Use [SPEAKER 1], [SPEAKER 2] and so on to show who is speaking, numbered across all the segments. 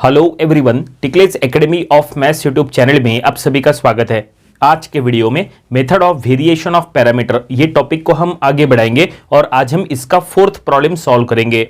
[SPEAKER 1] Hello everyone, टिकलेज academy of maths YouTube channel में आप सभी का स्वागत है। आज के वीडियो में method of variation of parameter ये टॉपिक को हम आगे बढ़ाएंगे और आज हम इसका फोर्थ प्रॉब्लम सॉल्व करेंगे।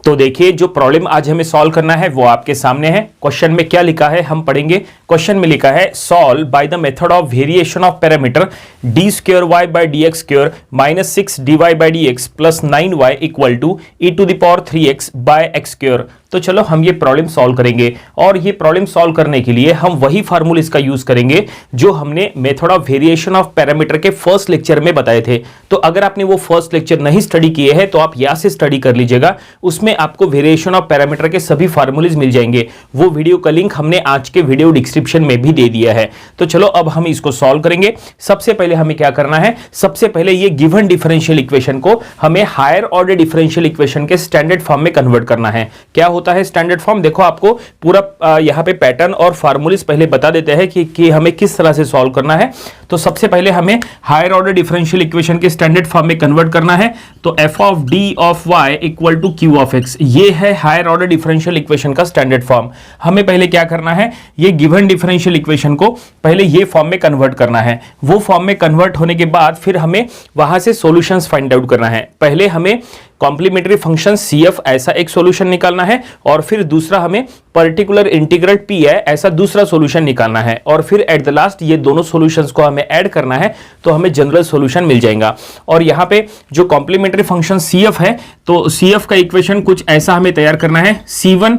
[SPEAKER 1] तो देखिए, जो प्रॉब्लम आज हमें सॉल्व करना है वो आपके सामने है। क्वेश्चन में क्या लिखा है हम पढ़ेंगे। क्वेश्चन में लिखा है solve by the method of variation of parameter d square y by d x square minus 6 d y by d x plus 9y equal to e to the power 3x by x square. तो चलो हम ये problem solve करेंगे और ये problem solve करने के लिए हम वही फार्मूले का यूज करेंगे जो हमने method of variation of parameter के फर्स्ट लेक्चर में बताए थे। तो अगर आपने वो फर्स्ट लेक्चर नहीं स्टडी किए हैं तो आप यहां से स्टडी कर लीजिएगा, उसमें आपको वेरिएशन ऑफ पैरामीटर के सभी फार्मूलेज मिल जाएंगे। वो वीडियो का लिंक हमने आज के वीडियो डिस्क्रिप्शन में भी दे दिया है। तो चलो अब हम इसको सॉल्व करेंगे। सबसे पहले हमें क्या करना है, सबसे पहले ये गिवन डिफरेंशियल इक्वेशन को हमें हायर ऑर्डर डिफरेंशियल इक्वेशन के स्टैंडर्ड फॉर्म में कन्वर्ट करना है। क्या होता है स्टैंडर्ड फॉर्म, देखो आपको पूरा यहां पे पैटर्न और फार्मूलेस पहले बता देते हैं कि हमें किस तरह से सॉल्व करना है। तो सबसे पहले हमें हायर ऑर्डर डिफरेंशियल इक्वेशन के स्टैंडर्ड फॉर्म में कन्वर्ट करना है। तो f of d of y equal to q of x, ये है हायर ऑर्डर डिफरेंशियल इक्वेशन का स्टैंडर्ड फॉर्म। हमें पहले क्या करना है, ये गिवन डिफरेंशियल इक्वेशन को पहले ये फॉर्म में कन्वर्ट करना है। वो फॉर्म में कन्वर्ट होने के बाद फिर हमें वहां से सॉल्यूशंस फाइंड आउट करना है। पहले हमें कॉम्प्लीमेंट्री फंक्शन CF ऐसा एक सॉल्यूशन निकालना है और फिर दूसरा हमें पर्टिकुलर इंटीग्रल P है ऐसा दूसरा सॉल्यूशन निकालना है और फिर एट द लास्ट ये दोनों सॉल्यूशंस को हमें ऐड करना है तो हमें जनरल सॉल्यूशन मिल जाएगा। और यहाँ पे जो कॉम्प्लीमेंट्री फंक्शन CF है तो CF का इक्वेशन कुछ ऐसा हमें तैयार करना है, C1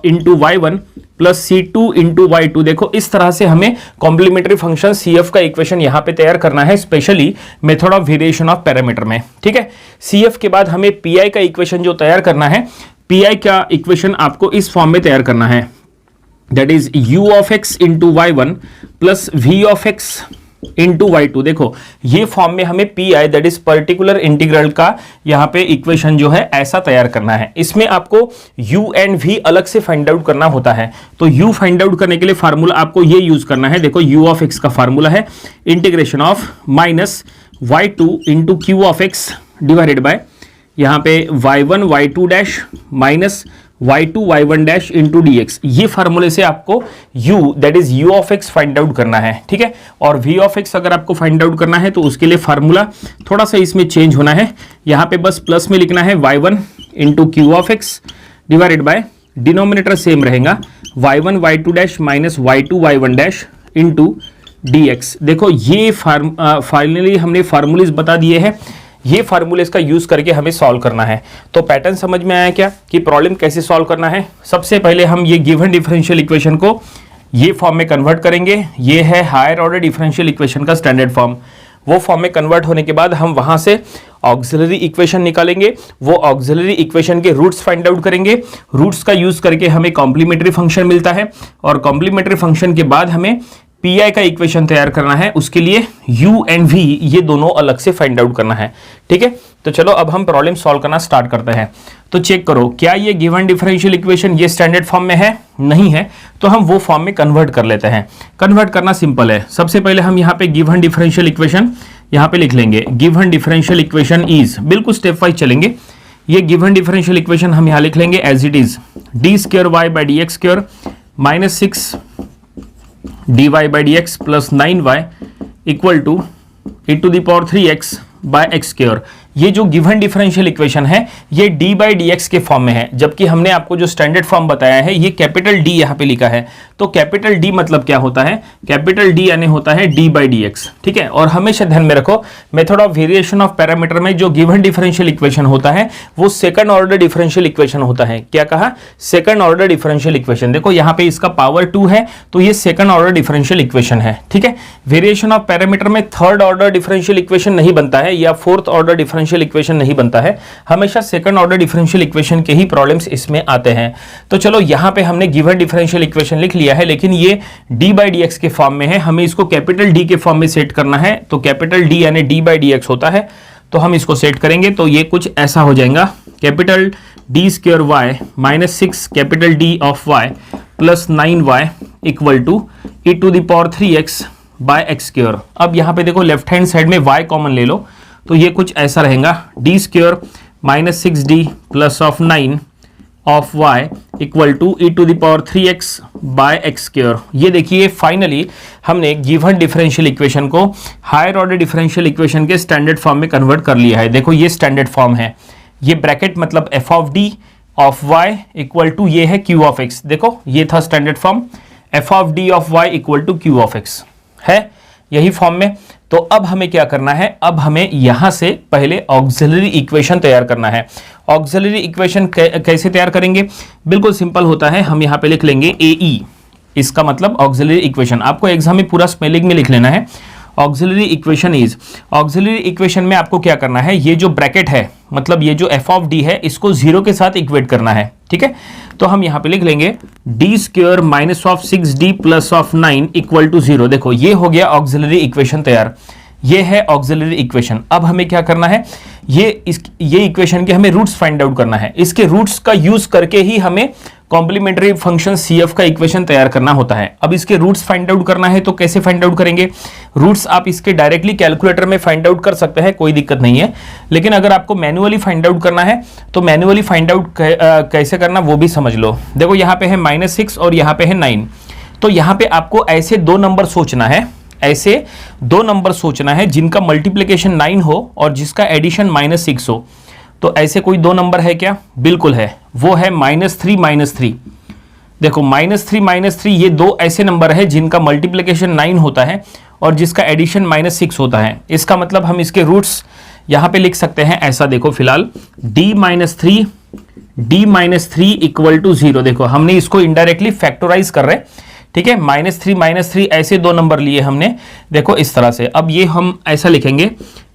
[SPEAKER 1] into y1 plus C2 into y2। देखो इस तरह से हमें कॉम्प्लीमेंट्री फंक्शन CF का इक्वेशन यहां पे तैयार करना है, specially method of variation of parameter में। ठीक है, CF के बाद हमें PI का इक्वेशन जो तैयार करना है, PI का इक्वेशन आपको इस फॉर्म में तैयार करना है, that is u of x into y1 plus v of x into y2। देखो ये फॉर्म में हमें PI that is particular integral का यहाँ पे इक्वेशन जो है ऐसा तैयार करना है। इसमें आपको u एंड v अलग से फाइंड आउट करना होता है। तो u फाइंड आउट करने के लिए फार्मूला आपको ये यूज करना है। देखो u ऑफ x का फार्मूला है integration of minus y2 into Q of x divided by यहाँ पे y1 y2 dash minus y2 y1 dash into dx। ये फार्मूले से आपको u that is u of x find out करना है। ठीक है, और v ऑफ x अगर आपको फाइंड आउट करना है तो उसके लिए फार्मूला थोड़ा सा इसमें चेंज होना है। यहाँ पे बस प्लस में लिखना है y1 into Q of x divided by denominator same रहेगा y1 y2 dash minus y2 y1 dash into dx। देखो ये फाइनली हमने फार्मूलेज बता दिए हैं। ये फार्मूले का यूज करके हमें सॉल्व करना है। तो पैटर्न समझ में आया क्या कि प्रॉब्लम कैसे सॉल्व करना है। सबसे पहले हम ये गिवन डिफरेंशियल इक्वेशन को ये फॉर्म में कन्वर्ट करेंगे। ये है हायर ऑर्डर डिफरेंशियल इक्वेशन का स्टैंडर्ड फॉर्म। वो फॉर्म में कन्वर्ट होने के बाद हम वहां से ऑक्सिलरी इक्वेशन निकालेंगे। वो ऑक्सिलरी इक्वेशन के रूट्स फाइंड आउट करेंगे। रूट्स का यूज करके हमें कॉम्प्लीमेंट्री फंक्शन मिलता है और कॉम्प्लीमेंट्री फंक्शन के बाद हमें PI का इक्वेशन तैयार करना है। उसके लिए u एंड v ये दोनों अलग से फाइंड आउट करना है। ठीक है, तो चलो अब हम प्रॉब्लम सॉल्व करना स्टार्ट करते हैं। तो चेक करो क्या ये गिवन डिफरेंशियल इक्वेशन ये स्टैंडर्ड फॉर्म में है, नहीं है, तो हम वो फॉर्म में कन्वर्ट कर लेते हैं। कन्वर्ट करना सिंपल है। सबसे पहले हम यहाँ पे गिवन डिफरेंशियल इक्वेशन यहाँ पे लिख लेंगे। गिवन डिफरेंशियल इक्वेशन इज, बिल्कुल स्टेप वाइज चलेंगे। ये गिवन डिफरेंशियल इक्वेशन हम यहाँ लिख लेंगे as it is d square y by d x square minus 6 dy by dx प्लस 9y equal to e to the power 3x by x square. ये जो गिवन डिफरेंशियल इक्वेशन है ये d बाई dx के फॉर्म में है, जबकि हमने आपको जो स्टैंडर्ड फॉर्म बताया है ये कैपिटल D यहाँ पे लिखा है। तो कैपिटल D मतलब क्या होता है, कैपिटल D यानी होता है d बाई dx। ठीक है, और हमेशा ध्यान में रखो method of variation of parameter में जो गिवन डिफरेंशियल इक्वेशन होता है वो सेकंड ऑर्डर डिफरेंशियल इक्वेशन होता है। क्या कहा, सेकंड ऑर्डर डिफरेंशियल इक्वेशन। देखो यहाँ पे इसका पावर 2 है तो ये सेकंड ऑर्डर डिफरेंशियल इक्वेशन है। ठीक है, वेरिएशन ऑफ पैरामीटर में थर्ड ऑर्डर डिफरेंशियल इक्वेशन नहीं बनता है या फोर्थ ऑर्डर डिफरेंशियल इक्वेशन नहीं बनता है, हमेशा सेकंड ऑर्डर डिफरेंशियल इक्वेशन के ही प्रॉब्लम्स इसमें आते हैं। तो चलो यहाँ पे हमने गिवन डिफरेंशियल इक्वेशन लिख लिया है, लेकिन ये d बाई dx के फॉर्म में है, हमें इसको कैपिटल D के फॉर्म में सेट करना है। तो कैपिटल D यानी d बाई dx होता है, तो हम इसको सेट करेंगे तो ये कुछ ऐसा हो जाएगा, capital D square y minus 6 capital D of y plus 9y equal to e to the power 3x by x square. अब यहाँ पे देखो लेफ्ट हैंड साइड में y कॉमन ले लो तो ये कुछ ऐसा रहेगा, d square minus 6d plus of 9 of y equal to e to the power 3x by x square. ये देखिए फाइनली हमने गिवन डिफरेंशियल इक्वेशन को हायर ऑर्डर डिफरेंशियल इक्वेशन के स्टैंडर्ड फॉर्म में कन्वर्ट कर लिया है। देखो ये स्टैंडर्ड फॉर्म है, ये ब्रैकेट मतलब f of d of y equal to ये है q ऑफ x। देखो ये था standard form, f of d of y equal to q of x है यही फॉर्म में। तो अब हमें क्या करना है, अब हमें यहां से पहले ऑक्सिलरी इक्वेशन तैयार करना है। ऑक्सिलरी इक्वेशन कैसे तैयार करेंगे, बिल्कुल सिंपल होता है, हम यहां पे लिख लेंगे AE, इसका मतलब ऑक्सिलरी इक्वेशन। आपको एग्जाम में पूरा स्पेलिंग में लिख लेना है। Auxiliary equation is, auxiliary equation में आपको क्या करना है, ये जो ब्रैकेट है मतलब ये जो f ऑफ d है इसको 0 के साथ इक्वेट करना है, ठीक है। तो हम यहां पे लिख लेंगे d square minus of 6d plus of 9 equal to 0। देखो ये हो गया ऑक्सिलरी इक्वेशन तैयार, ये है ऑक्सिलरी इक्वेशन। अब हमें क्या करना है, ये इक्वेशन के हमें रूट्स फाइंड आउट करना है। इसके रूट्स का यूज करके ही हमें कॉम्प्लीमेंट्री फंक्शन CF का इक्वेशन तैयार करना होता है। अब इसके रूट्स फाइंड आउट करना है तो कैसे फाइंड आउट करेंगे, रूट्स आप इसके डायरेक्टली कैलकुलेटर में फाइंड आउट कर सकते हैं, कोई दिक्कत नहीं है। लेकिन अगर आपको मैन्युअली फाइंड आउट करना है तो मैन्युअली फाइंड आउट कैसे करना वो भी समझ लो। देखो यहाँ पे है -6 और यहाँ पे है 9, तो यहाँ पे आपको ऐसे दो नंबर सोचना है, ऐसे दो नंबर सोचना है जिनका मल्टीप्लिकेशन 9 हो और जिसका एडिशन -6 हो। तो ऐसे कोई दो नंबर है क्या, बिल्कुल है, वो है -3 देखो -3 ये दो ऐसे नंबर है जिनका मल्टीप्लिकेशन 9 होता है और जिसका एडिशन -6 होता है। इसका मतलब हम इसके रूट्स यहां पे लिख सकते हैं ऐसा, देखो फिलहाल d -3 इक्वल टू 0। देखो हमने इसको इनडायरेक्टली फैक्टराइज कर रहे हैं, ठीक है। -3 ऐसे दो नंबर लिए हमने, देखो इस तरह से। अब ये हम ऐसा लिखेंगे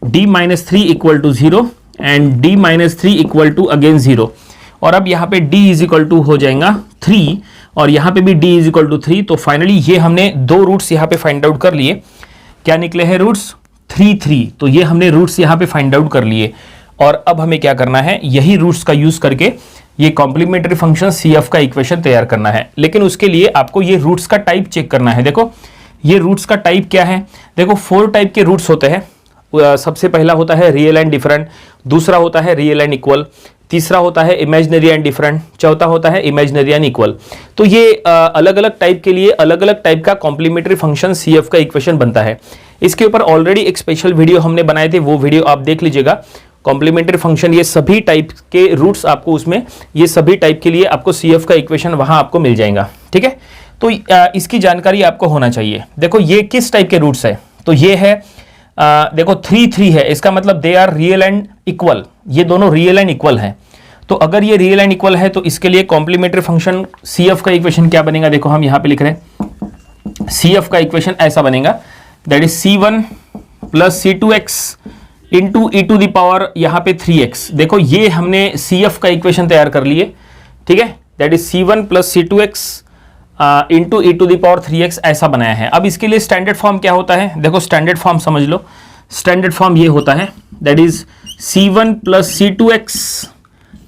[SPEAKER 1] d -3 equal to 0 and d -3 equal to again 0। और अब यहाँ पे d इज इक्वल टू हो जाएगा 3 और यहाँ पे भी d इज इक्वल टू 3। तो फाइनली ये हमने दो रूट्स यहाँ पे फाइंड आउट कर लिए। क्या निकले हैं रूट्स, 3। तो ये हमने रूट्स यहाँ पे फाइंड आउट कर लिए और अब हमें क्या करना है, यही रूट्स का यूज करके ये कॉम्प्लीमेंट्री फंक्शन CF का इक्वेशन तैयार करना है। लेकिन उसके लिए आपको ये रूट्स का टाइप चेक करना है। देखो ये रूट्स का टाइप क्या है, देखो 4 टाइप के रूट्स होते हैं। सबसे पहला होता है रियल एंड डिफरेंट, दूसरा होता है रियल एंड इक्वल, तीसरा होता है इमेजिनरी एंड डिफरेंट, चौथा होता है इमेजिनरी एंड इक्वल। तो ये अलग अलग टाइप के लिए अलग अलग टाइप का कॉम्प्लीमेंट्री फंक्शन CF का इक्वेशन बनता है। इसके ऊपर ऑलरेडी एक स्पेशल वीडियो हमने बनाए थे, वो वीडियो आप देख लीजिएगा। कॉम्प्लीमेंट्री फंक्शन, ये सभी टाइप के रूट्स आपको उसमें, ये सभी टाइप के लिए आपको CF का इक्वेशन वहां आपको मिल जाएगा, ठीक है। तो इसकी जानकारी आपको होना चाहिए। देखो ये किस टाइप के रूट्स है, तो ये है देखो 3 है, इसका मतलब they are real and equal, ये दोनों रियल एंड इक्वल हैं। तो अगर ये रियल एंड इक्वल है तो इसके लिए कॉम्प्लीमेंट्री फंक्शन CF का इक्वेशन क्या बनेगा, देखो हम यहां पे लिख रहे हैं CF का इक्वेशन ऐसा बनेगा, that is C1 plus C2x into e to the power यहाँ पे 3x। देखो ये हमने CF का इक्वेशन तैयार कर लिए, ठीक है, that is C1 plus C2x into e to the power 3x ऐसा बनाया है। अब इसके लिए स्टैंडर्ड फॉर्म क्या होता है, देखो स्टैंडर्ड फॉर्म समझ लो, स्टैंडर्ड फॉर्म ये होता है, that is C1 plus C2x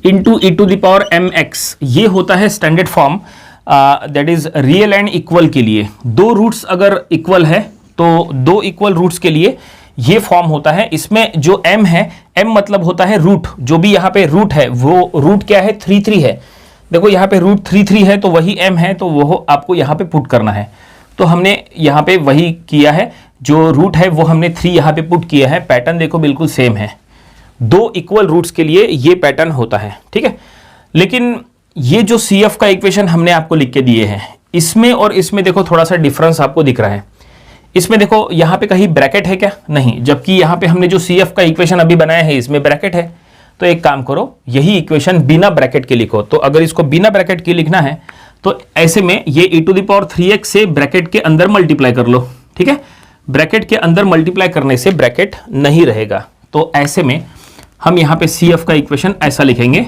[SPEAKER 1] into e to the power mx। ये होता है standard form, that is real and equal के लिए। दो रूट्स अगर इक्वल है तो दो इक्वल रूट्स के लिए ये फॉर्म होता है। इसमें जो m है, m मतलब होता है रूट, जो भी यहाँ पे रूट है वो रूट क्या है, 3 है। देखो यहाँ पे रूट 3 है तो वही m है, तो वो आपको यहाँ पे पुट करना है। तो हमने यहाँ पे वही किया है, जो रूट है वो हमने 3 यहाँ पे पुट किया है। पैटर्न देखो बिल्कुल सेम है, दो इक्वल रूट्स के लिए ये पैटर्न होता है, ठीक है। लेकिन ये जो CF का इक्वेशन हमने आपको लिख के दिए हैं, इसमें और इसमें देखो थोड़ा सा डिफरेंस आपको दिख रहा है। इसमें देखो यहाँ पे कहीं ब्रैकेट है क्या, नहीं, जबकि यहाँ पे हमने जो CF का इक्वेशन अभी बनाया है इसमें ब्रैकेट है। तो एक काम करो, यही इक्वेशन बिना ब्रैकेट के लिखो। तो अगर इसको बिना ब्रैकेट के लिखना है तो ऐसे में ये e to the power 3x से ब्रैकेट के अंदर मल्टीप्लाई कर लो, ठीक है। ब्रैकेट के अंदर मल्टीप्लाई करने से ब्रैकेट नहीं रहेगा। तो ऐसे में हम यहाँ पे CF का इक्वेशन ऐसा लिखेंगे,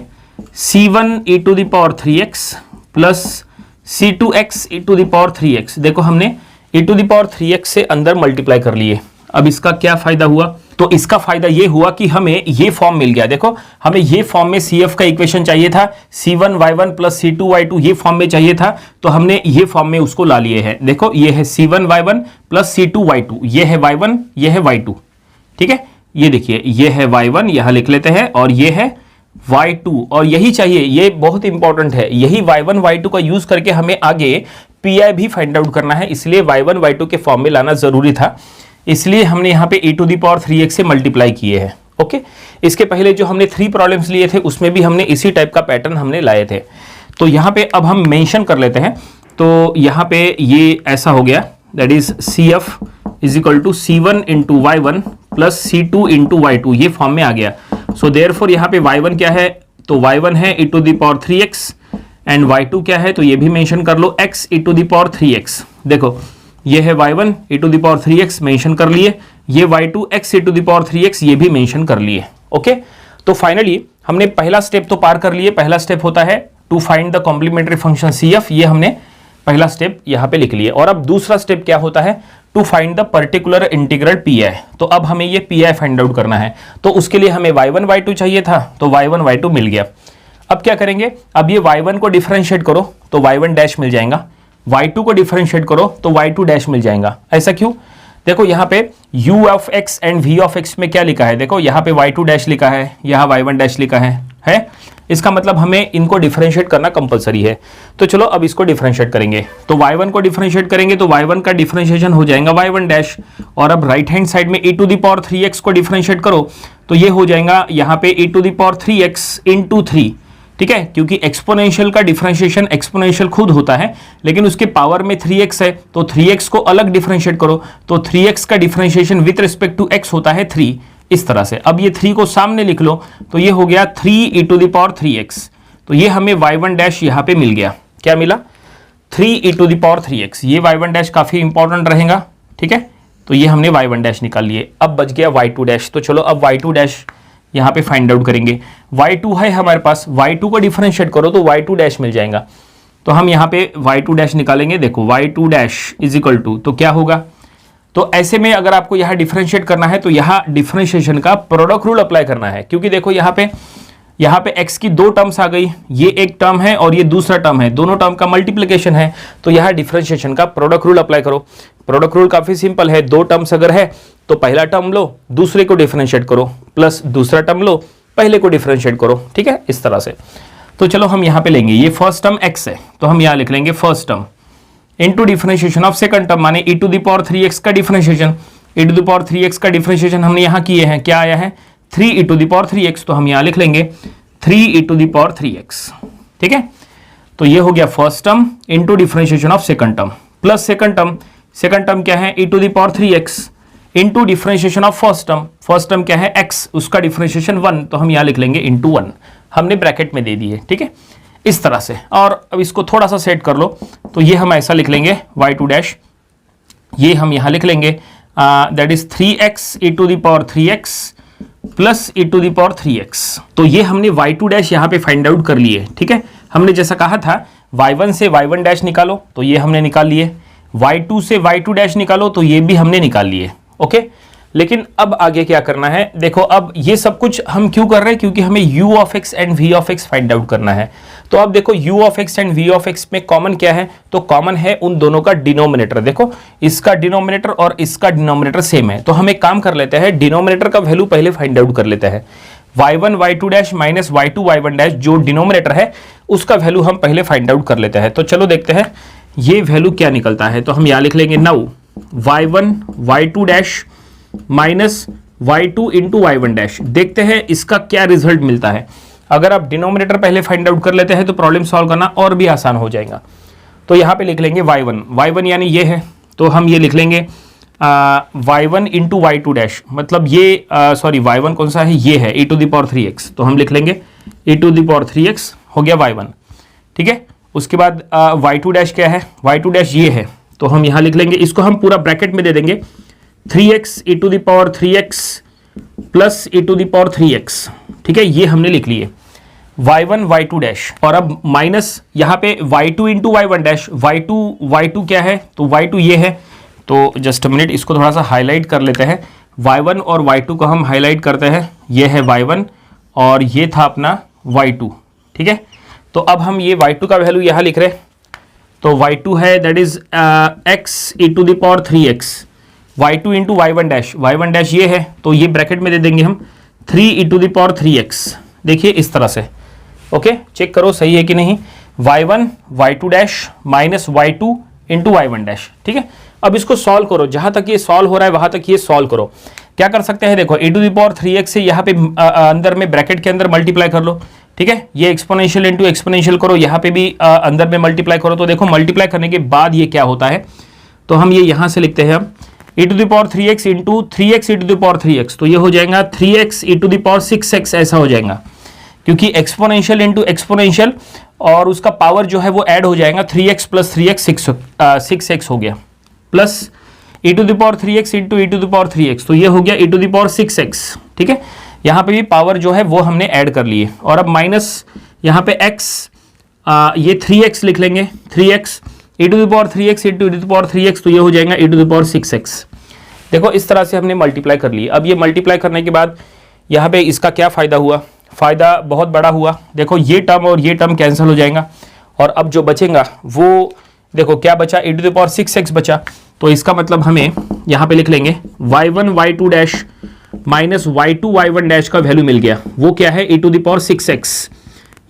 [SPEAKER 1] C1 e to the power 3x plus C2x e to the power 3x। देखो हमने e to the power 3x से अंदर मल्टीप्लाई कर लिए। अब इसका क्या फायदा हुआ, तो इसका फायदा ये हुआ कि हमें ये फॉर्म मिल गया। देखो हमें ये फॉर्म में CF का इक्वेशन चाहिए था, C1y1 प्लस C2y2 ये फॉर्म में चाहिए था, तो हमने ये फॉर्म में उसको ला लिए हैं। देखो ये है C1y1 प्लस C2y2, ये है y1, ये है y2, ठीक है। ये देखिए ये है y1 यहां लिख लेते हैं और ये है y2 और यही चाहिए, ये बहुत इंपॉर्टेंट है, यही y1 y2 का यूज करके हमें आगे पी भी फाइंड आउट करना है, इसलिए y1 y2 के फॉर्म में लाना जरूरी था, इसलिए हमने यहाँ पे e⁻3x से मल्टीप्लाई किए हैं। ओके, इसके पहले जो हमने 3 प्रॉब्लम्स लिए थे उसमें भी हमने इसी टाइप का पैटर्न हमने लाए थे। तो यहाँ पे अब हम मेंशन कर लेते हैं, तो यहाँ पे ये ऐसा हो गया, that is CF is equal to C1 into y1 plus C2 into y2, ये फॉर्म में आ गया। सो देयरफॉर यहाँ पे y1 क्या है, तो y1 है e⁻3x एंड y2 क्या है, तो ये भी मेंशन कर लो x e⁻3x। देखो ये है y1 e⁻3x मेंशन कर लिए, ये y2 x e⁻3x ये भी मेंशन कर लिए। ओके, तो फाइनली हमने पहला स्टेप तो पार कर लिए। पहला स्टेप होता है to find the complementary function CF, ये हमने पहला स्टेप यहाँ पे लिख लिए। और अब दूसरा स्टेप क्या होता है, to find the particular integral PI। तो अब हमें ये PI फाइंड आउट करना है, तो उसके लिए हमें y1 y2 चाहिए था, तो y1 y2 मिल गया। अब क्या करेंगे, अब ये y1 को डिफरेंशिएट करो तो y1 डैश मिल जाएगा, y2 को डिफरेंशिएट करो तो y2 डैश मिल जाएगा। ऐसा क्यों, देखो यहाँ पे u of x and v of x में क्या लिखा है, देखो यहाँ पे y2 डैश लिखा है, यहाँ y1 डैश लिखा है? इसका मतलब हमें इनको डिफरेंशिएट करना कंपलसरी है। तो चलो अब इसको डिफरेंशिएट करेंगे, तो y1 को डिफरेंशिएट करेंगे तो y1 का डिफरेंशिएशन हो जाएगा y1 डैश, और अब राइट हैंड साइड में e⁻3x को डिफरेंशिएट करो तो ये हो जाएगा यहाँ पे e⁻3x इंटू 3, ठीक है, क्योंकि एक्सपोनेंशियल का डिफरेंशिएशन एक्सपोनेंशियल खुद होता है, लेकिन उसके पावर में 3x है, तो 3x को अलग डिफरेंशिएट करो, तो 3x का differentiation with respect to x होता है 3, इस तरह से। अब ये 3 को सामने लिख लो तो ये हो गया 3 e⁻3x, तो ये हमें y1 डैश यहाँ पे मिल गया। क्या मिला, 3 e⁻3x, ये y1 डैश काफी इंपॉर्टेंट रहेगा, ठीक है, तो ये हमने y1 डैश निकाल लिए। अब बच गया y2 डैश, तो चलो अब y2 डैश यहाँ पे फाइंड आउट करेंगे। y2 है हमारे पास, y2 को डिफरेंशिएट करो तो y2 डैश मिल जाएगा, तो हम यहाँ पे y2 डैश निकालेंगे। देखो y2 dash is equal to, तो क्या होगा, तो ऐसे में अगर आपको यहाँ डिफरेंशिएट करना है तो यहाँ डिफरेंशिएशन का प्रोडक्ट रूल अप्लाई करना है, क्योंकि देखो यहाँ पे x की 2 टर्म्स आ गई, ये एक टर्म है और ये दूसरा टर्म है, दोनों टर्म का मल्टीप्लिकेशन है, तो यहाँ डिफरेंशिएशन का प्रोडक्ट रूल अप्लाई करो। प्रोडक्ट रूल काफी सिंपल है, 2 टर्म्स अगर है तो पहला टर्म लो, दूसरे को डिफरेंशिएट करो, प्लस दूसरा टर्म लो, पहले को डिफरेंशिएट करो, ठीक है, इस तरह से। तो चलो हम यहाँ पे लेंगे, ये फर्स्ट टर्म x है, तो हम यहाँ लिख लेंगे first term into differentiation of second term, माने e⁻3x का डिफरेंशिएशन, e⁻3x का डिफरेंशिएशन हमने यहाँ किए हैं, क्या आया है 3 e⁻3x, तो हम यहाँ लिख लेंगे 3 e⁻3x, ठीक है। तो ये हो गया first term into differentiation of second term, plus second term क्या है e⁻3x into differentiation of first term क्या है x, उसका डिफरेंशिएशन 1, तो हम यहाँ लिख लेंगे इंटू 1, हमने ब्रैकेट में दे दिए, ठीक है, इस तरह से। और अब इसको थोड़ा सा सेट कर लो, तो ये हम ऐसा लिख लेंगे y2 डैश, ये हम यहाँ लिख लेंगे that is 3x e⁻3x plus e⁻3x, तो ये हमने y2 डैश यहाँ पे फाइंड आउट कर लिए, ठीक है। हमने जैसा कहा था y1 से y1 डैश निकालो, तो ये हमने निकाल लिए, y2 से y2 डैश निकालो, तो ये भी हमने निकाल लिए, ओके। लेकिन अब आगे क्या करना है, देखो अब ये सब कुछ हम क्यों कर रहे हैं, क्योंकि हमें u of x and v of x find out करना है। तो अब देखो u of x and v of x में कॉमन क्या है, तो कॉमन है उन दोनों का डिनोमिनेटर। देखो इसका डिनोमिनेटर और इसका डिनोमिनेटर सेम है, तो हम एक काम कर लेते हैं, डिनोमिनेटर का वैल्यू पहले फाइंड आउट कर लेते हैं। y1 y2 dash minus y2 y1 dash, जो डिनोमिनेटर है उसका वैल्यू हम पहले फाइंड आउट कर लेते हैं। तो चलो देखते हैं ये वैल्यू क्या निकलता है, तो हम यहाँ लिख लेंगे now y1 y2 dash minus y2 into y1 dash, देखते हैं इसका क्या रिजल्ट मिलता है। अगर आप डिनोमिनेटर पहले फाइंड आउट कर लेते हैं तो प्रॉब्लम सॉल्व करना और भी आसान हो जाएगा। तो यहाँ पे लिख लेंगे y1 यानी ये है, तो हम ये लिख लेंगे y1 इंटू y2 डैश, मतलब ये सॉरी y1 कौन सा है, ये है e⁻3x, तो हम लिख लेंगे e⁻3x हो गया y1, ठीक है। उसके बाद y2 डैश क्या है, y2 डैश ये है, तो हम यहाँ लिख लेंगे, इसको हम पूरा ब्रैकेट में दे देंगे 3x e⁻3x प्लस e⁻3x, ठीक है, ये हमने लिख लिए y1 y2 डैश। और अब माइनस यहाँ पे y2 into y1 dash, y2 क्या है, तो y2 ये है, तो जस्ट मिनट इसको थोड़ा सा हाईलाइट कर लेते हैं, y1 और y2 को हम हाईलाइट करते हैं, ये है y1 और ये था अपना y2, ठीक है। तो अब हम ये y2 का वैल्यू यहाँ लिख रहे हैं, तो y2 है that is x e⁻3x, y2 into y1 dash ये है, तो ये ब्रैकेट में दे देंगे हम 3 e⁻3x, देखिए इस तरह से। ओके, चेक करो सही है कि नहीं। y1 y2 dash minus y2 into y1 dash. ठीक है, अब इसको सॉल्व करो, जहां तक ये सॉल्व हो रहा है वहां तक ये सॉल्व करो। क्या कर सकते हैं, देखो e⁻3x से यहाँ पे अंदर में ब्रैकेट के अंदर मल्टीप्लाई कर लो। ठीक है, ये एक्सपोनेंशियल इंटू एक्सपोनेंशियल करो, यहाँ पे भी अंदर में मल्टीप्लाई करो। तो देखो मल्टीप्लाई करने के बाद ये क्या होता है, तो हम ये यहाँ से लिखते हैं हम e⁻3x इंटू 3x e⁻3x, तो ये हो जाएगा 3x e⁻6x ऐसा हो जाएगा, क्योंकि एक्सपोनेंशियल इंटू एक्सपोनेंशियल और उसका पावर जो है वो ऐड हो जाएगा। 3x प्लस 3x 6x हो गया, प्लस e⁻3x इंटू e⁻3x, तो ये हो गया e⁻6x। ठीक है, यहाँ पे भी पावर जो है वो हमने ऐड कर लिए, और अब माइनस यहाँ पे x, ये 3x लिख लेंगे, 3x e⁻3x इंटू e⁻3x, तो ये हो जाएगा e⁻6x। देखो इस तरह से हमने मल्टीप्लाई कर लिए। अब ये मल्टीप्लाई करने के बाद यहाँ पे इसका क्या फ़ायदा हुआ, फ़ायदा बहुत बड़ा हुआ। देखो ये टर्म और ये टर्म कैंसिल हो जाएगा, और अब जो बचेगा वो देखो क्या बचा, e⁻6x बचा। तो इसका मतलब हमें यहाँ पे लिख लेंगे y1 y2 dash minus y2 y1 dash का वैल्यू मिल गया, वो क्या है e⁻6x।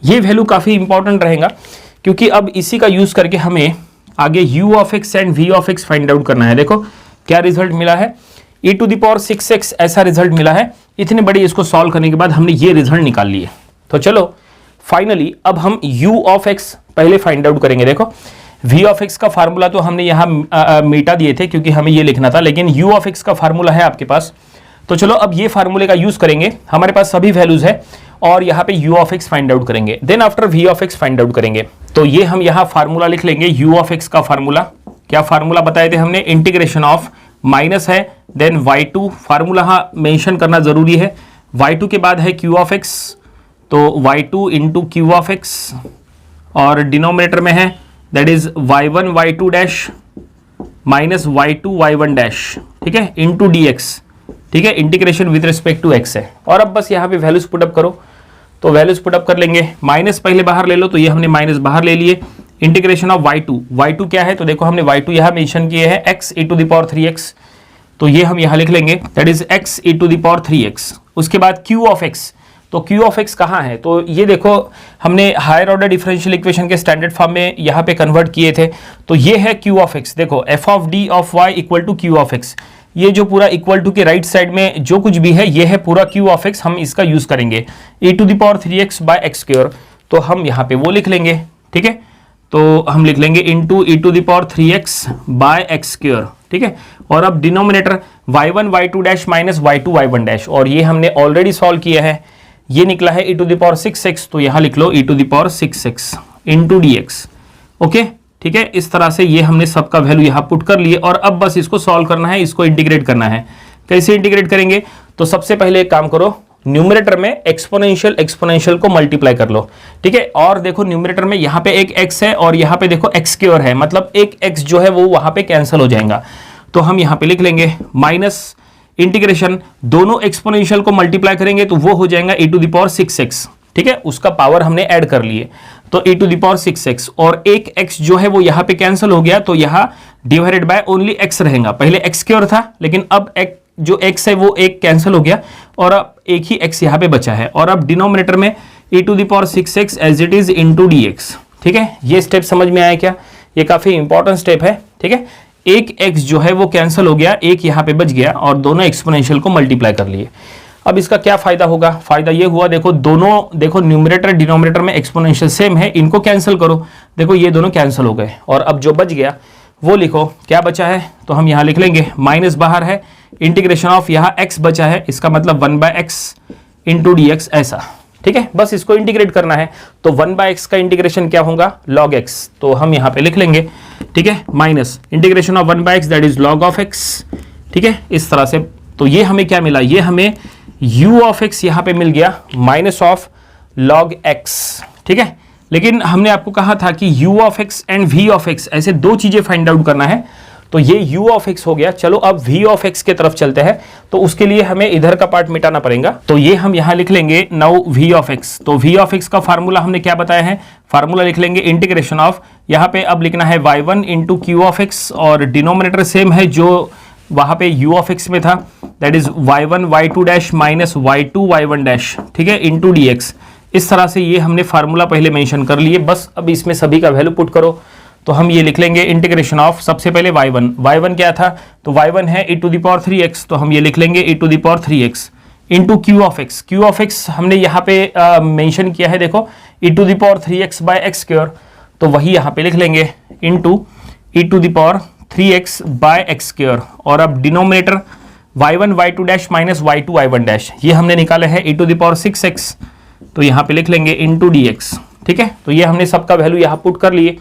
[SPEAKER 1] ये वैल्यू काफ़ी इंपॉर्टेंट रहेगा, क्योंकि अब इसी का यूज़ करके हमें आगे u of x and v of x find out करना है। देखो क्या रिजल्ट मिला है, e⁻6x ऐसा रिजल्ट मिला है। इतनी बड़ी इसको सॉल्व करने के बाद हमने ये रिजल्ट निकाल लिए। तो चलो फाइनली अब हम u ऑफ x पहले फाइंड आउट करेंगे। देखो v ऑफ x का फार्मूला तो हमने यहाँ मिटा दिए थे, क्योंकि हमें ये लिखना था, लेकिन u ऑफ x का फार्मूला है आपके पास। तो चलो अब ये फार्मूले का यूज करेंगे, हमारे पास सभी वैल्यूज है, और यहाँ पे u of x find out करेंगे, then after v of x find out करेंगे। तो ये हम यहाँ फार्मूला लिख लेंगे, u ऑफ x का फार्मूला। क्या फार्मूला बताए थे हमने, इंटीग्रेशन ऑफ, माइनस है देन y2, फार्मूला हाँ मेंशन करना जरूरी है। y2 के बाद है q ऑफ x, तो y2 into q of x, और डिनोमिनेटर में है that is y1 y2 dash minus y2 y1 dash. ठीक है, इंटू dx। ठीक है, integration with respect to x है, और अब बस यहाँ पे वैल्यूज पुटअप करो। तो वैल्यूज पुटअप कर लेंगे, माइनस पहले बाहर ले लो, तो ये हमने माइनस बाहर ले लिए। इंटीग्रेशन ऑफ y2 क्या है, तो देखो हमने y2 यहाँ मेंशन किए हैं x e⁻3x, तो ये हम यहाँ लिख लेंगे दैट इज x e⁻3x। उसके बाद q ऑफ x, तो q ऑफ x कहाँ है, तो ये देखो हमने हायर ऑर्डर डिफरेंशियल इक्वेशन के स्टैंडर्ड फॉर्म में यहाँ पे कन्वर्ट किए थे। तो ये है q ऑफ x, देखो f of d of y equal to q of x। ये जो पूरा इक्वल टू के राइट साइड में जो कुछ भी है ये है पूरा q ऑफ x, हम इसका यूज करेंगे e⁻3x बाय एक्स स्क्वायर, तो हम यहाँ पे वो लिख लेंगे। ठीक है, तो हम लिख लेंगे into e⁻3x bye x square. ठीक है, और अब denominator y1 y2 dash minus y2 y1 dash, और ये हमने ऑलरेडी सॉल्व किया है, ये निकला है e⁻6x, तो यहाँ लिख लो e⁻6x इंटू dx। ओके, ठीक है, इस तरह से ये हमने सबका वैल्यू यहाँ पुट कर लिए, और अब बस इसको सॉल्व करना है, इसको इंटीग्रेट करना है। कैसे इंटीग्रेट करेंगे, तो सबसे पहले एक काम करो, न्यूमरेटर में एक्सपोनेंशियल को मल्टीप्लाई कर लो। ठीक है, और देखो न्यूमरेटर में यहाँ पे एक x है और यहाँ पे देखो एक्स स्क्वायर है, मतलब एक x जो है वो वहां पे कैंसिल हो जाएगा। तो हम यहाँ पे लिख लेंगे माइनस इंटीग्रेशन, दोनों एक्सपोनेंशियल को मल्टीप्लाई करेंगे तो वो हो जाएगा e⁻6x। ठीक है, उसका पावर हमने ऐड कर लिए, तो e⁻6x, और एक x जो है वो यहाँ पे कैंसिल हो गया, तो यहाँ डिवाइडेड बाय ओनली x रहेगा। पहले एक्स स्क्वायर था, लेकिन अब जो x है वो एक कैंसिल हो गया, और अब एक ही x यहाँ पे बचा है, और अब डिनोमिनेटर में e⁻6x as it is into dx। ठीक है, ये स्टेप समझ में आया क्या, ये काफी इंपॉर्टेंट स्टेप है। ठीक है, एक x जो है वो कैंसिल हो गया, एक यहाँ पे बच गया, और दोनों एक्सपोनेंशियल को मल्टीप्लाई कर लिए। अब इसका क्या फायदा होगा, फायदा ये हुआ, देखो दोनों, देखो न्यूमरेटर डिनोमिनेटर में एक्सपोनेंशियल सेम है, इनको कैंसिल करो, देखो ये दोनों कैंसिल हो गए, और अब जो बच गया वो लिखो, क्या बचा है, तो हम यहाँ लिख लेंगे माइनस बाहर है, इंटीग्रेशन ऑफ यहाँ x बचा है, इसका मतलब 1/x इंटू dx ऐसा। ठीक है, बस इसको इंटीग्रेट करना है, तो 1/x का इंटीग्रेशन क्या होगा, log x, तो हम यहाँ पे लिख लेंगे। ठीक है, minus integration of 1/x that is log of x। ठीक है, इस तरह से, तो ये हमें क्या मिला, ये हमें u ऑफ x यहाँ पे मिल गया माइनस ऑफ log x। ठीक है, लेकिन हमने आपको कहा था कि u of x and v of x ऐसे दो चीजें फाइंड आउट करना है, तो ये u ऑफ x हो गया। चलो अब v ऑफ x के तरफ चलते हैं, तो उसके लिए हमें इधर का पार्ट मिटाना पड़ेगा, तो ये हम यहाँ लिख लेंगे नाउ v ऑफ x। तो v ऑफ x का फार्मूला हमने क्या बताया है, फार्मूला लिख लेंगे इंटीग्रेशन ऑफ, यहाँ पे अब लिखना है y1 into q of x, और डिनोमिनेटर सेम है जो वहां पे u ऑफ x में था, that is y1 y2 dash minus y2 y1 dash, ठीक है, इंटू dx। इस तरह से ये हमने फार्मूला पहले मेंशन कर लिए। बस अब इसमें सभी का वैल्यू पुट करो, तो हम ये लिख लेंगे इंटीग्रेशन ऑफ सबसे पहले y1 क्या था, तो y1 है e to the power 3x, तो हम ये लिख लेंगे e to the power 3x into q of x हमने यहाँ पे मेंशन किया है, देखो e to the power 3x by x square, तो वही यहाँ पे लिख लेंगे into e to the power 3x by x square. और अब denominator y1 y2 dash minus y2 y1 dash, ये हमने निकाला है e to the power 6x, तो यहाँ पे लिख लेंगे इंटू dx, ठीक है। तो ये हमने सबका वैल्यू यहाँ पुट कर लिए।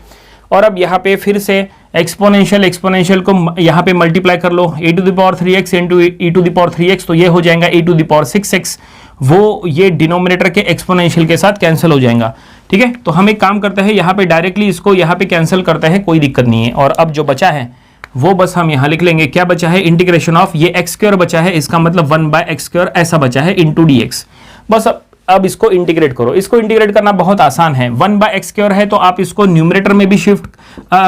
[SPEAKER 1] और अब यहाँ पे फिर से एक्सपोनेंशियल को यहाँ पे मल्टीप्लाई कर लो, e to the power 3x into e to the power 3x, तो ये हो जाएगा e to the power 6x, वो ये डिनोमिनेटर के एक्सपोनेंशियल के साथ कैंसिल हो जाएगा, ठीक है। तो हम एक काम करते हैं, यहाँ पे डायरेक्टली इसको यहाँ पे कैंसिल करते हैं, कोई दिक्कत नहीं है। और अब जो बचा है वो बस हम यहाँ लिख लेंगे, क्या बचा है, इंटीग्रेशन ऑफ ये एक्स स्क्वायर बचा है, इसका मतलब 1 बाय एक्स स्क्वायर ऐसा बचा है इंटू dx। बस अब इसको इंटीग्रेट करो। इसको इंटीग्रेट करना बहुत आसान है, 1 बाय एक्स स्क्वायर है तो आप इसको न्यूमरेटर में भी शिफ्ट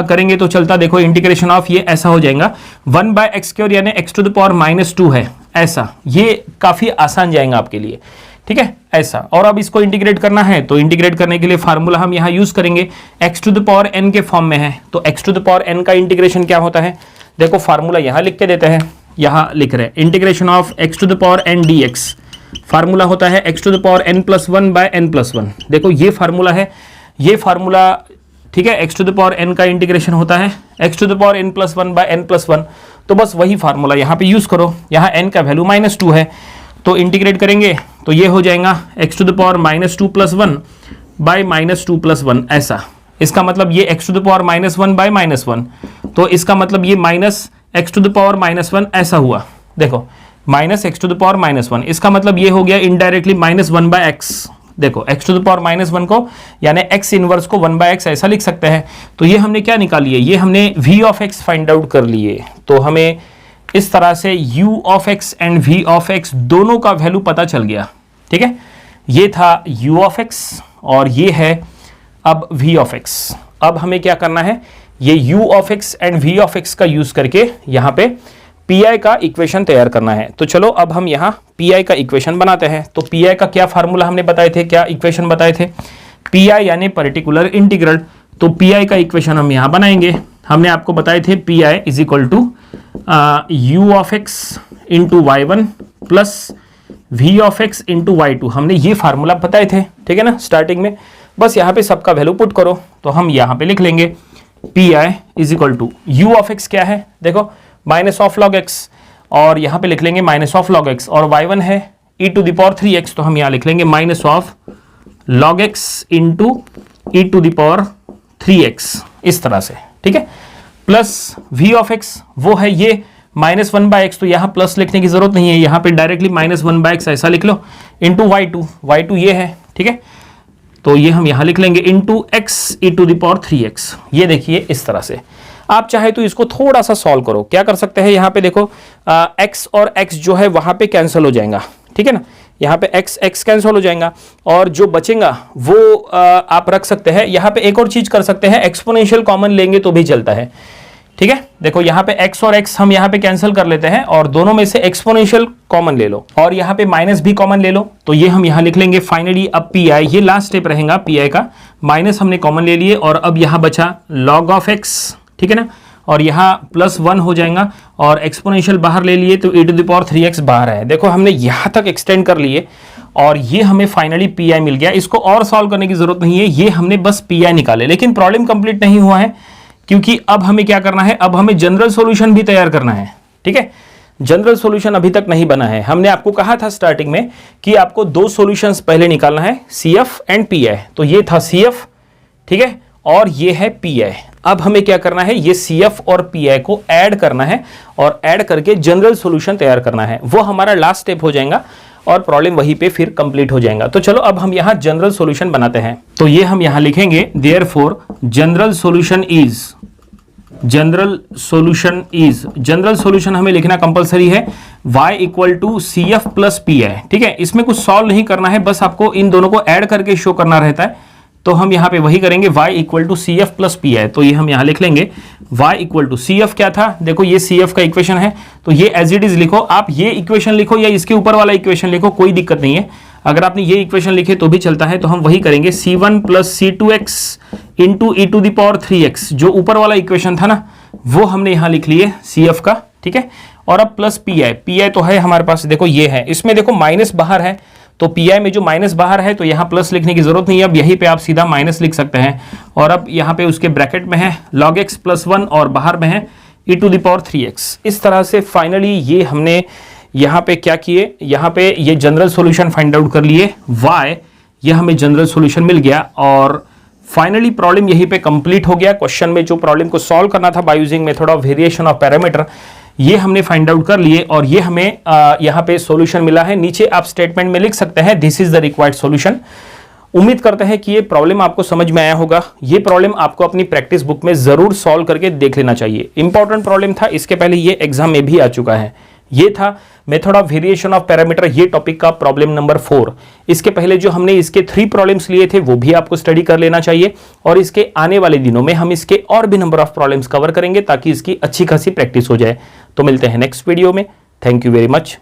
[SPEAKER 1] करेंगे तो चलता। देखो इंटीग्रेशन ऑफ ये ऐसा हो जाएगा 1 बाय एक्स स्क्वायर यानी x टू द पावर -2 है, ऐसा, ये काफी आसान जाएगा आपके लिए, ठीक है, ऐसा। और अब इसको इंटीग्रेट करना है तो इंटीग्रेट करने के लिए फार्मूला हम यहाँ यूज करेंगे, x to the power n के फॉर्म में है, तो x to the power n का इंटीग्रेशन क्या होता है, देखो फार्मूला यहाँ लिख के देते हैं, यहाँ लिख रहे हैं integration of x to the power n dx, formula होता है x to the power n+1 by n+1। देखो ये फार्मूला है, ये फार्मूला, ठीक है, x to the power n का इंटीग्रेशन होता है x to the power n+1 by n+1, तो बस वही फार्मूला यहाँ पे यूज करो। यहाँ n का वैल्यू -2 है, तो इंटीग्रेट करेंगे तो ये हो जाएगा x to the power -2+1 by -2+1 ऐसा। इसका मतलब ये x to the power -1 by -1, तो इसका मतलब ये minus x to the power -1 ऐसा हुआ। देखो minus x to the power -1, इसका मतलब ये हो गया इनडायरेक्टली -1 बाय x। देखो x टू द पावर -1 को यानी x इनवर्स को 1 बाय x ऐसा लिख सकते हैं। तो ये हमने क्या निकाली है, ये हमने v of x find out कर लिए। तो हमें इस तरह से u of x and v of x दोनों का वैल्यू पता चल गया, ठीक है। ये था u ऑफ x और ये है अब v ऑफ x। अब हमें क्या करना है, ये u of x and v of x का यूज करके यहाँ पे पी का इक्वेशन तैयार करना है। तो चलो अब हम यहाँ पी का इक्वेशन बनाते हैं। तो पी का क्या फार्मूला हमने बताए थे, क्या इक्वेशन बताए थे, पी यानी पर्टिकुलर इंटीग्रल। तो पी का इक्वेशन हम यहाँ बनाएंगे। हमने आपको बताए थे P is equal to u of x into y1 plus v of x into y2। हमने ये फार्मूला बताए थे, ठीक है ना, स्टार्टिंग में। बस यहाँ पे सबका वैल्यू पुट करो, तो हम यहाँ पे लिख लेंगे P is equal to u of x क्या है, देखो माइनस ऑफ लॉग एक्स, और यहाँ पे लिख लेंगे माइनस ऑफ लॉग एक्स, और y1 है e to the power 3x, तो हम यहाँ लिख लेंगे minus of log x into e to the power 3x, इस तरह से, ठीक है। प्लस v ऑफ x वो है ये -1 बाय एक्स, तो यहाँ प्लस लिखने की जरूरत नहीं है, यहाँ पे डायरेक्टली -1 बाय एक्स ऐसा लिख लो, इंटू y2 ये है, ठीक है। तो ये हम यहाँ लिख लेंगे into x e to the power 3x। ये देखिए इस तरह से। आप चाहे तो इसको थोड़ा सा सॉल्व करो, क्या कर सकते हैं, यहाँ पे देखो x और x जो है वहां पे कैंसिल हो जाएगा, ठीक है ना, यहाँ पे x कैंसिल हो जाएगा, और जो बचेगा वो आप रख सकते हैं। यहाँ पे एक और चीज कर सकते हैं, एक्सपोनेंशियल कॉमन लेंगे तो भी चलता है, ठीक है। देखो यहाँ पे x और x हम यहाँ पे कैंसिल कर लेते हैं, और दोनों में से एक्सपोनेंशियल कॉमन ले लो, और यहाँ पे माइनस भी कॉमन ले लो, तो ये हम यहाँ लिख लेंगे फाइनली। अब पी ये लास्ट स्टेप रहेगा पी का, माइनस हमने कॉमन ले लिए, और अब यहाँ बचा लॉग ऑफ x, ठीक है ना, और यहाँ +1 हो जाएगा, और एक्सपोनेंशियल बाहर ले लिए तो e to the power 3x बाहर है। देखो हमने यहाँ तक एक्सटेंड कर लिए, और ये हमें फाइनली पी मिल गया। इसको और सॉल्व करने की जरूरत नहीं है, ये हमने बस पी निकाले। लेकिन प्रॉब्लम कंप्लीट नहीं हुआ है, क्योंकि अब हमें क्या करना है, अब हमें जनरल सॉल्यूशन भी तैयार करना है, ठीक है। जनरल सॉल्यूशन अभी तक नहीं बना है। हमने आपको कहा था स्टार्टिंग में कि आपको 2 सॉल्यूशंस पहले निकालना है, CF एंड PI। तो ये था CF, ठीक है, और ये है PI। अब हमें क्या करना है, ये CF और PI को ऐड करना है, और ऐड करके जनरल सॉल्यूशन तैयार करना है। वो हमारा लास्ट स्टेप हो जाएगा, और प्रॉब्लम वहीं पे फिर कंप्लीट हो जाएगा। तो चलो अब हम यहाँ जनरल सॉल्यूशन बनाते हैं। तो ये हम यहाँ लिखेंगे therefore general solution general solution हमें लिखना कंपलसरी है, y equal to CF plus PI, ठीक है। इसमें कुछ सॉल्व नहीं करना है, बस आपको इन दोनों को ऐड करके शो करना रहता है। तो हम यहाँ पे वही करेंगे y equal to C F plus P I. तो ये हम यहाँ लिख लेंगे y equal to C F क्या था, देखो ये सी एफ का इक्वेशन है, तो ये एज इट इज लिखो, आप ये इक्वेशन लिखो या इसके ऊपर वाला इक्वेशन लिखो, कोई दिक्कत नहीं है। अगर आपने ये इक्वेशन लिखे तो भी चलता है। तो हम वही करेंगे c1 plus c2x into e to the power 3x, जो ऊपर वाला इक्वेशन था ना वो हमने यहाँ लिख लिए cf का, ठीक है। और अब प्लस पी आई तो है हमारे पास, देखो ये है, इसमें देखो माइनस बाहर है, तो पी आई में जो माइनस बाहर है तो यहाँ प्लस लिखने की जरूरत नहीं है, अब यहीं पे आप सीधा माइनस लिख सकते हैं। और अब यहाँ पे उसके ब्रैकेट में है log x प्लस 1 और बाहर में है ई टू द पावर 3x। इस तरह से फाइनली ये हमने यहाँ पे क्या किए, यहाँ पे ये जनरल सॉल्यूशन फाइंड आउट कर लिए y, ये हमें जनरल सॉल्यूशन मिल गया और फाइनली प्रॉब्लम यहीं पे कंप्लीट हो गया। क्वेश्चन में जो प्रॉब्लम को सॉल्व करना था by using method of variation of parameter, ये हमने फाइंड आउट कर लिए और ये हमें यहाँ पे सॉल्यूशन मिला है। नीचे आप स्टेटमेंट में लिख सकते हैं this is the required solution. उम्मीद करते हैं कि ये प्रॉब्लम आपको समझ में आया होगा। ये प्रॉब्लम आपको अपनी प्रैक्टिस बुक में जरूर सॉल्व करके देख लेना चाहिए। इंपॉर्टेंट प्रॉब्लम था, इसके पहले ये एग्जाम में भी आ चुका है। ये था method of variation of parameter, ये टॉपिक का प्रॉब्लम नंबर 4। इसके पहले जो हमने इसके 3 प्रॉब्लम्स लिए थे वो भी आपको स्टडी कर लेना चाहिए और इसके आने वाले दिनों में हम इसके और भी नंबर ऑफ प्रॉब्लम्स कवर करेंगे ताकि इसकी अच्छी खासी प्रैक्टिस हो जाए। तो मिलते हैं नेक्स्ट वीडियो में। Thank you very much.